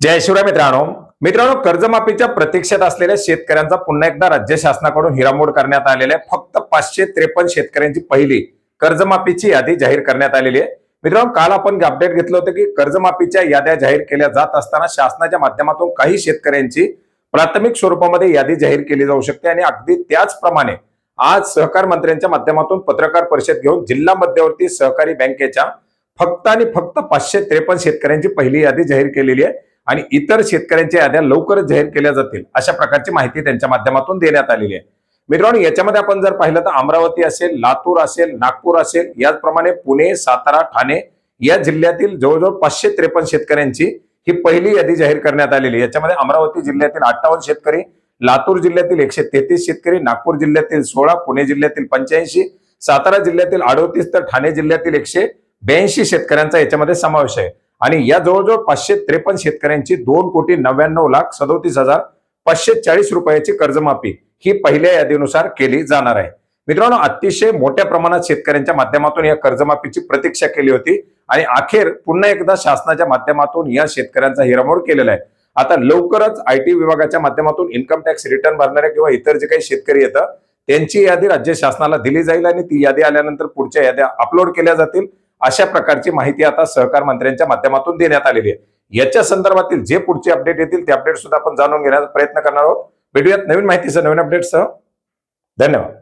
जय शिवराय मित्रांनो, कर्जमाफीच्या प्रतीक्षेत असलेल्या शेतकऱ्यांचा पुन्हा एकदा राज्य शासनाकडून हिरामोड करण्यात आलेला आहे। फक्त 553 शेतकऱ्यांची पहिली कर्जमाफीची यादी जाहीर करण्यात आलेली आहे। मित्रांनो, काल आपण अपडेट घेतलं होतं की कर्जमाफीच्या याद्या जाहीर केल्या जात असताना शासनाच्या माध्यमातून काही शेतकऱ्यांची प्राथमिक स्वरूपामध्ये यादी जाहीर केली जाऊ शकते आणि अगदी त्याचप्रमाणे आज सहकार मंत्र्यांच्या माध्यमातून पत्रकार परिषद घेऊन जिल्हा मध्यवर्ती सहकारी बँकेच्या फक्त आणि फक्त 553 शेतकऱ्यांची पहिली यादी जाहीर केलेली आहे आणि इतर शेतकऱ्यांच्या याद्या लवकरच जाहीर केल्या जातील अशा प्रकारची माहिती त्यांच्या माध्यमातून देण्यात आलेली आहे। मित्रांनो, याच्यामध्ये आपण जर पाहिलं तर अमरावती असेल, लातूर असेल, नागपूर असेल, याचप्रमाणे पुणे, सातारा, ठाणे या जिल्ह्यातील जवळजवळ 553 शेतकऱ्यांची ही पहिली यादी जाहीर करण्यात आलेली। याच्यामध्ये अमरावती जिल्ह्यातील 58 शेतकरी, लातूर जिल्ह्यातील 133 शेतकरी, नागपूर जिल्ह्यातील 16, पुणे जिल्ह्यातील 85, सातारा जिल्ह्यातील 38 तर ठाणे जिल्ह्यातील 182 शेतकऱ्यांचा याच्यामध्ये समावेश आहे। आणि या जवळजवळ 553 शेतकऱ्यांची 2,99,37,540 रुपयाची कर्जमाफी ही पहिल्या यादीनुसार केली जाणार आहे। मित्रांनो, अतिशय मोठ्या प्रमाणात शेतकऱ्यांच्या माध्यमातून या कर्जमाफीची प्रतीक्षा केली होती आणि अखेर पुन्हा एकदा शासनाच्या माध्यमातून या शेतकऱ्यांचा हिरामोड केलेला आहे। आता लवकरच आयटी विभागाच्या माध्यमातून इन्कम टॅक्स रिटर्न भरणाऱ्या किंवा इतर जे काही शेतकरी येतात त्यांची यादी राज्य शासनाला दिली जाईल आणि ती यादी आल्यानंतर पुढच्या याद्या अपलोड केल्या जातील अशा प्रकारची माहिती आता सहकार मंत्र्यांच्या माध्यमातून देण्यात आलेली आहे। याच्या संदर्भातील जे पुढचे अपडेट येतील ते अपडेट सुद्धा आपण जाणून घेण्याचा प्रयत्न करणार आहोत। भेटूयात नवीन माहितीसह, नवीन अपडेटसह। धन्यवाद।